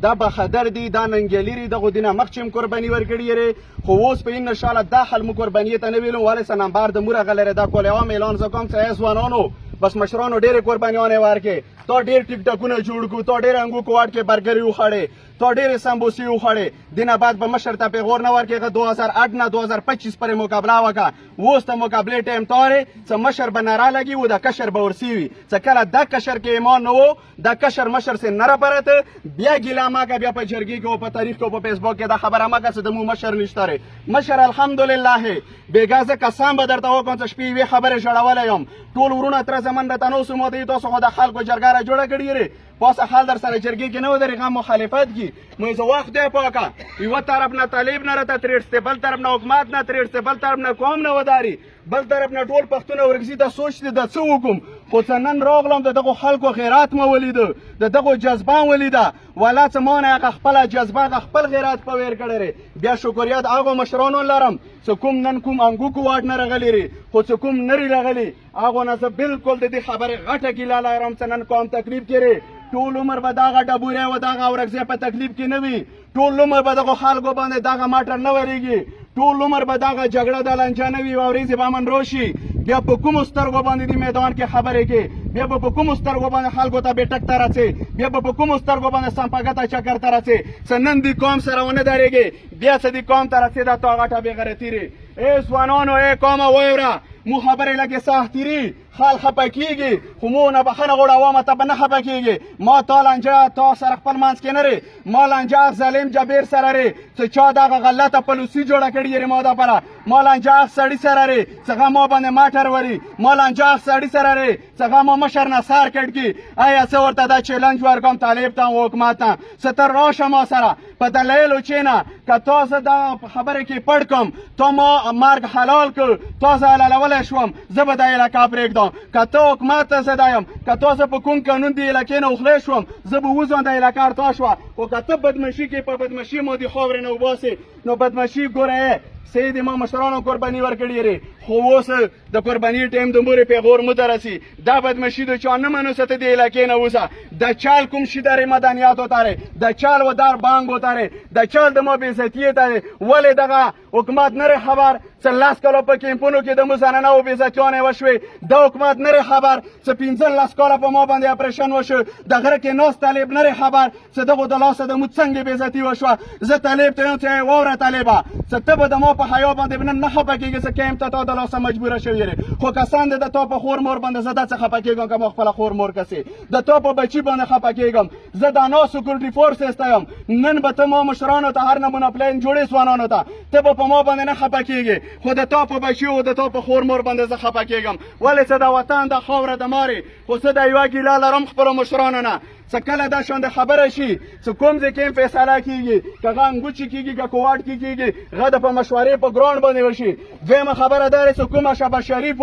دا بخدر دی دا ننګیلي دغه دینه مخکې هم قرباني ورکړي یې خو اوس په ان شاء الله دا حل مو قرباني ته نه ویلم ولې څه نمبر د موره غلره دا کول عوام اعلان زکم څه ځوانانو بس مشرانو ډېرې قربانیانې ورکې تا ډېر ټیک ټاکونه جوړ کړو تا ډېر انګو کوټ کې برګري وخوړې تا ډېرې سمبوسې وخوړې دینه بعد به مشر ته پیغور نه ورکې 2008 نه 2025 پورې مقابله وکړه اوس ته مقابلې ټایم تارې څه مشر به نه رالګي و د کشر به ورسي وي څه کله دا کشر کې ایمان نه و دا کشر مشر سے نه راپرته بیا ګیله ماکه بیا په جرګې کې او په تاریخ کې او په فیسبوک کې دا خبره ماکه چې د مو مشر نشته ری مشر الحمدلله بېګا زه قسم به درته وکړم چې شپې یوې خبرې ژړولی یم ټول ورونه تر زمن د تنوسو مو تاسو خو د خلکو جرګه را جوړه کړې یې پاسه حال در سره جرګې کې نه و درې غم مخالفت کی مې زه وخت دی پاکه یوه طرف نه طالب نه راته ترېټسته بل طرف نه حکومت نه ترېټسته بل طرف نه قوم نه وداري بل طرف نه ټول پښتون ورګزي دا سوچ دی د څه وکم خو څه نن راغلم د دغو خلکو خیرات مې ولیده د دغو جذبه ولیده ولا څه ما نه هغه خپله جذبه هغه خپل خیرات په ویر کړی بیا شکریات هغو مشرانو لرم څه کوم نن کوم انګو کوواټ نه راغلی ری خو څه کوم نری راغلی هغو نه زه بالکل د دې خبرې غټه ګیله لرم څه نن قوم تکلیف کړي ټول عمر به دغه ډبوری و دغه اورکزی په تکلیف کې نه وي ټول عمر به دغه خلکو باندې دغه ماټر نه ورېږي ټول عمر به دغه جګړه د لانجه نه وي او ورېځې به امن روشي بیا په کومو سترګو باندې د میدان کې خبرې کې بیا به په کومو سترګو باندې خلکو ته بېټک ته رسې بیا به په کومو سترګو باندې سمپګته چکر ته رسې څه نن دې قوم سره ونه درېږې بیا څه دې قوم ته رسېده تا غټه بېغیرتي رې ای ځوانانو ای قومه واوره مو خبرې لکه ساختیري خال خپه کېږي خو مو نه بخښنه غواړو عوامو ته به نه خپه کېږي ما تا لانجه تا سره خپل منځ کې نه رې ما لانجه ظالم جبیر سره رې څه چا دغه غلطه پلوسي جوړه کړې یې ما دپاره ما لانجه سړي سره رې څه ما باندې ماټر وري ما لانجه سړي سره رې څه ما مشر نه سار کټ کي آیا څه ورته دا چیلنج ورکوم طالب ته او حکومت ته څه ته راشه ما سره په دلیل وچینه که تا زه دا خبرې کې پړ کړم تا ما مرګ حلال کړ تا زه حلالولی شوم زه به دا علاقه پرېږدم که ته حکومت ته زه دا یم که تا زه په کوم قانون د علاقې نه وخلی شوم زه به اوس دا علاقه ارتا شوه خو که ته بدمشي کې په بدمشي مو د خاورې نه وباسې نو بدمشي ګوره سید ما مشرانو قرباني ورکړي ری خو اوس د قرباني ټیم د مورې پیغور مو ته رسي دا بدمشي د چا نه منو څه ته د علاقې نه اوسه د چال کوم شي درې مدنیاتو ته دی د چال و دار بانګو ته دی د چال د ما بېعزتیې ته دی ولې دغه حکومت نه خبر څه 10 کاله په کیمپونو کې د مسننو بېعزتیانې وشوې دا حکومت نه خبر څه 15 کاله په ما باندې اپریشن وشو د غره کې ناست طالب نه خبر څه دغو د لاسه د مو څنګه بېعزتي وشوه زه طالب ته یم چې واوره طالبه څه ته به د ما په حیا باندې نن نه خفه کېږې څه کیم ته تا د لاسه مجبوره شوې یې خو کسان د تا په خور مور باندې زه دا څه خفه کېږم که ما خپله خور مور کسې د تا په بچي باندې خفه کېږم زه د انا سکورټي فورسز ته یم نن به ته ما مشرانو ته هر نمونه پلان جوړې ځوانانو ته ته به په ما باندې نه خفه کېږې خو د تا په بچي او د تا په خور مور باندې زه خفه کېږم ولې څه د وطن د خاوره د مارې خو څه د یوه ګیله لرم خپلو مشرانو نه څه کله دا شان د خبره شي څه کوم ځای کې هم فیصله کېږي که هغه انګوچي کېږي که کوواټ کې کېږي هغه د په مشورې په ګراونډ باندې وشي دویمه خبره دا دی چې کومه شبه شریف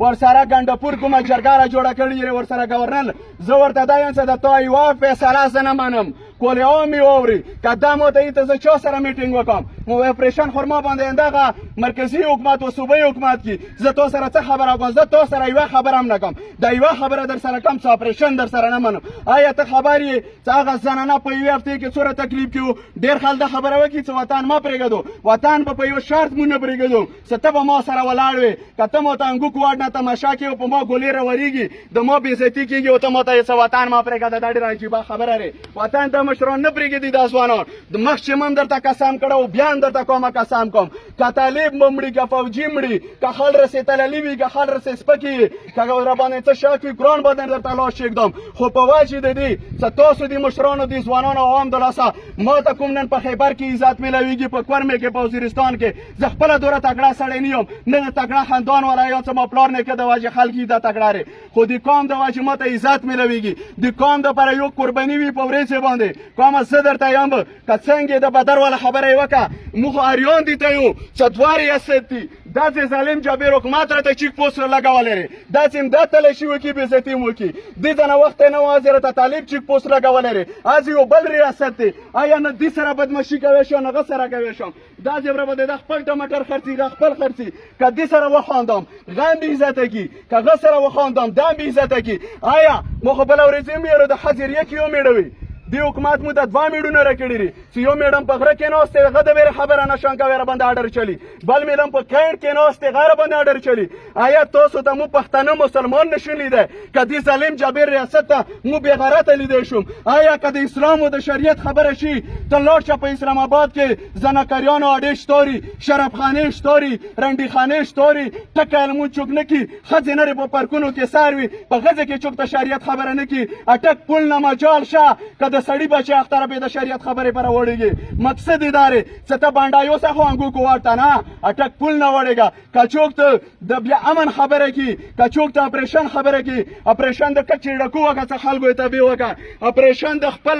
ورسره ګنډپور کومه جرګه را جوړه کړې یې ورسره ګورنر زه ورته دا یم چې د تا یوه فیصله زه نه منم کول عام مې واوري که دا ماته یي ته زه چا سره میټینګ وکړم مو اپریشن خورما باندې دغه مرکزي حکومت و صوبایي حکومت کې زه تا سره څه خبره وکړم زه تا سره یوه خبره هم نه کوم دا یوه خبره در سره کوم څه اپریشن در سره نه منم آیا ته خبر یې چې هغه زنانه په یوې هفتې کې څومره تکلیف کې و ډېر خلک دا خبره وکړي چې وطن ما پرېږدو وطن به په یو شرط مونږ نه پرېږدو چې ته به ما سره ولاړ وې که ته ماته انګو کوواټ نه تماشا کوې او په ما ګولې راورېږي د ما بېعزتي کېږي او ته ماته یې څه وطن ما پرېږده دا ډېره عجیبه خبره دی وطن ته مشران نه پرېږدي دا ځوانان د مخکې هم درته قسم کړی او بیا هم درته کومه قسم کوم که طالب به مړي که فوجي مړي که خل رسې تللي وي که خل رسې سپکې وي که راباندې څه شک وي قرآن باندې درته لاس کېږدم خو په وجې د دې چې تاسو د مشرانو د ځوانانو عوام د لاسه ما ته کوم نن په خیبر کې عزت میلاویږي په کورمې کې په وزیرستان کې زه خپله دوره تکړه سړی نه یم نه د تکړه خاندان والا یا څه ما پلار نیکه د وجې خلک یې دا تکړه دی خو د قوم د وجې ما ته عزت میلاویږي د قوم دپاره یو قرباني وي په ورځې باندې قومه زه درته یم که څنګه د بدر والا خبره یې وکړه موږ خو اریان دي ته یو چې دوه ریاست دي داسې ظالم جابر حکومت راته چیک پوسټ لګولی دی داسې هم دا تلاشي وکړي بېعزتي هم وکړي دې ته نه وخت یې نه و هسې راته طالب چیک پوسټ لګولی دی هسې یو بل ریاست دی آیا نه دې سره بدمشي کوی شم نه هغه سره کوی شم داسې به د خپل ټماټر خرڅي د خپل خرڅي که دې سره وخواندم هغه هم بېعزته کړي که هغه سره وخواندم دا هم بېعزته کړي آیا ما خو بله ورځ هم یې د حضریه کې ومېړوي دی حکومت مو د 2 میډونه راکړي دي چې یو میډم په غره کېناستې هغه د ویرې خبره نشان کوي باندې آرډر چلی بل میډم په کینټ کېناستې غیر باندې آرډر چلی آیا تاسو ته مو پښتانه مسلمان نشون لیدی که د ظالم جابر ریاست ته مو بېغیرته لیدی شوم آیا که د اسلام او د شریعت خبره شي ته لاړ شه په اسلام آباد کې زناکاریانو اډې شتاري شرابخانې شتاري رنډیخانې شتاري ټکه لمونځ څوک نه کي ښځې نرې په پارکونو کې سار وي په ښځې کې څوک د شریعت خبره نه کي اټک پل نه مجال شه که د سړي بچی اختره پې د شریعت خبرې پر وړېږي مقصد یې دا دی چې ته بانډایو څخه انګو کو واټه نه اټک پل نه وړېږه که څوک ته د بیا امن خبره کي که څوک ته اپریشن خبره کي اپریشن د کچې ډکو وکړه څه خلکو یې تبې وکړه اپریشن د خپل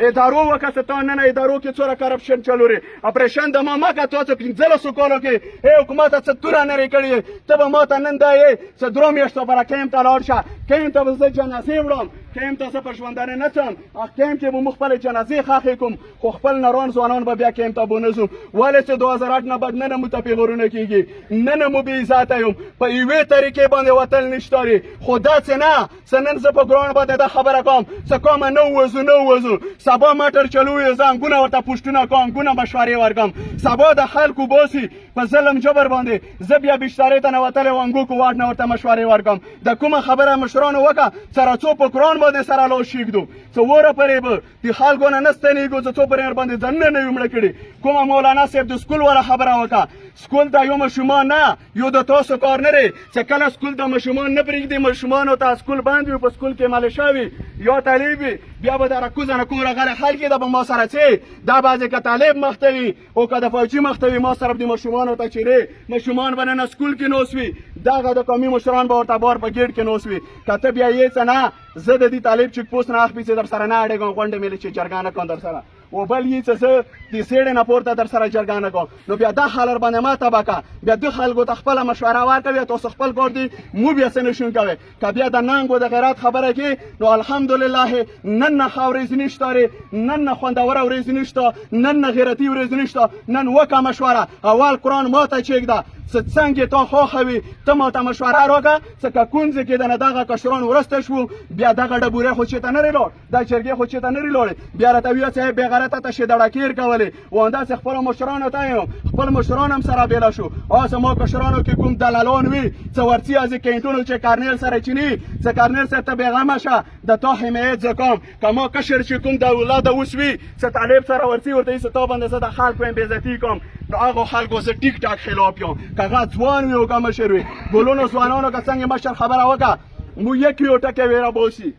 ادارو وکړه څه ته نن ادارو کې څوره کرپشن چلوري اپریشن د ما مه که تا څه 15 کالو کې حکومت څه توره نرې کړې ته به ما ته نن دا یې چې 2 میاشتو پره کیم ته لاړ شه کیم ته به زه جنازې وړم کیم ته زه په ژوندانه نه څم کیم کې به مو خپلې جنازې ښخې کوم خو خپل نران ځوانان به بیا کیم ته بونه ځم ولې چې 2008 نه بعد نن مو ته پیغورونه کېږي نن مو بې عزته یم په یوې طریقې باندې وتل نشته خو داسې نه څه نن زه په ګراوند باندې دا خبره کوم څه کومه نه ووځو سبا مټر چلوي زه انګونه ورته پوښتنه کوم انګونه مشورې ورکوم سبا د خلکو باسي په ظلم جبر باندې زه بیا بشتارې ته نه وتلی و انګو کو واټ نه ورته مشورې ورکوم د کومه خبره مشرانو وکړه سره څو په قرآن باندې سره لاس شیږدو څه وره پرې به د خلکو نه نه ستنېږو څه څو پرې ورباندې ځانونه نه یو مړه کړي کومه مولانا صاحب د سکول والا خبره وکړه سکول ته یو ماشومان نه یو د تاسو کار نه دی چې کله سکول ته ماشومان نه پرېږدي ماشومانو ته سکول بند وي په سکول کې ملیشه وي یا طالب وي بیا به د راکوزه نه کوره غلی خلک یې ده به ما سره څې دا بعضې که طالب مخته وي او که د فوجي مخته وي ما سره د ماشومانو ته چیرې ماشومان به نن سکول کې نوس وي دغه د قومي مشران به ورته بار په ګیټ کې نوس وي که ته بیا یې څه نه زه د دې طالب چیک پوسټ نه اخلي چې در سره نه اړېږم غونډې مې چې جرګه نه کوم در سره و بل یې چې زه د سیړې نه پورته در سره جرګه نه کوم نو بیا دا حال ورباندې ما تباه که بیا دو خلکو ته خپله مشوره ورکوي تاسو خپل کار دی مو بیا څه نشون کوئ که بیا د ننګ و د غیرت خبره کې نو الحمدلله نن نه ښه ورځ نشته نن نه خوندوره ورځ نشته نن نه غیرتي ورځ نشته نن وکړه مشوره اول قرآن ما ته چېږده څه څنګه تا خوښه وي ته ما ته مشوره راکړه څه که کونځې کې د نه دغه کشران ورسته شو بیا دغه ډبورې خو چېرته نه لاړ دا جرګې خو چېرته نه لاړې بیا راته ویل صاحب بېغیرته ته شېدړکیر کولې و همداسې خپلو مشرانو ته یم خپل مشران هم سره بېله شو زما کشرانو کې کوم دلالان وي څه ورځي از کینټونو چې کارنیل سره چیني څه کارنیل صاحب ته بېغمه شه د تا حمایت زه کوم که ما کشر چې کوم د اولاده اوس وي څه طالب سره ورځي ورته وایي چې تا باندې زه د خلکو یم بېعزتي کوم نو هغو خلکو زه ټیک ټاک خلاف یم که هغه ځوان وي او که مشر وي ګلونو ځوانانو که څنګه مشر خبره وکړه مو یک یو ټکی ویره بوسي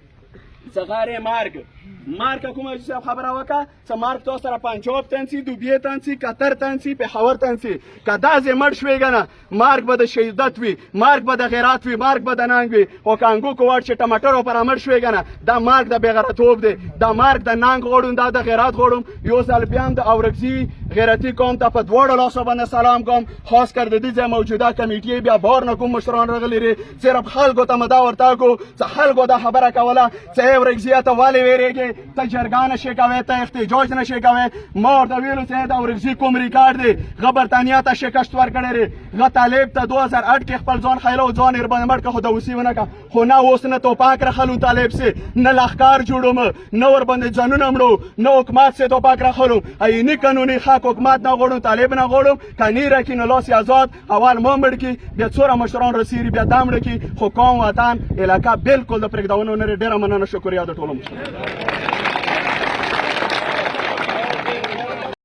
څه غارې مرګ کومه چې خبره وکړه چې مرګ تاسو سره پنجاب تن سي دوبۍ تن سي قطر تن سي پېښور تن سي که داسې مړ شوې که نه مرګ به د شهادت وي مرګ به د غیرت وي مرګ به د ننګ وي خو که انګو کو واټ چې ټماټرو پره مړ شوې که نه دا مرګ د بېغیرتوب دی دا مرګ د ننګ غواړم دا د غیرت غواړم یو ځل بیا هم د اورکزي غیرتي قوم ته په دواړو لاسو باندې سلام کوم خاص کر د دې ځای موجوده کمیټې بیا بار نه کوم مشران راغلي دي صرف خلکو ته مې دا ورته کو چې خلکو دا خبره کوله چې اورکزیه ته ولې ویرېږې ته جرګه نشې کوی ته احتجاج نشې کوی ما ورته ویلو چې د اورکزي کوم ریکارډ دی هغه برطانیا ته شکست ورکړی دی هغه طالب ته 2008 کې خپل ځان خیلو ځان یې ورباندې مړ کړه خو دوسي ونه کړه خو نه اوس نه توپاک راخلو طالب سې نه لښکر جوړوم نه ورباندې ځانونه مړو نه حکومت سې توپاک راخلو عیني قانوني حق حکومت نه غواړم طالب نه غواړم که نه راکړي نو لاس آزاد اول ما مړ کړي بیا څوره مشران رسېږي بیا دا مړه کړي خو قوم وطن علاقه بالکل د پرېږدونو نه ډېره مننه شکریه د ټولو مشرانو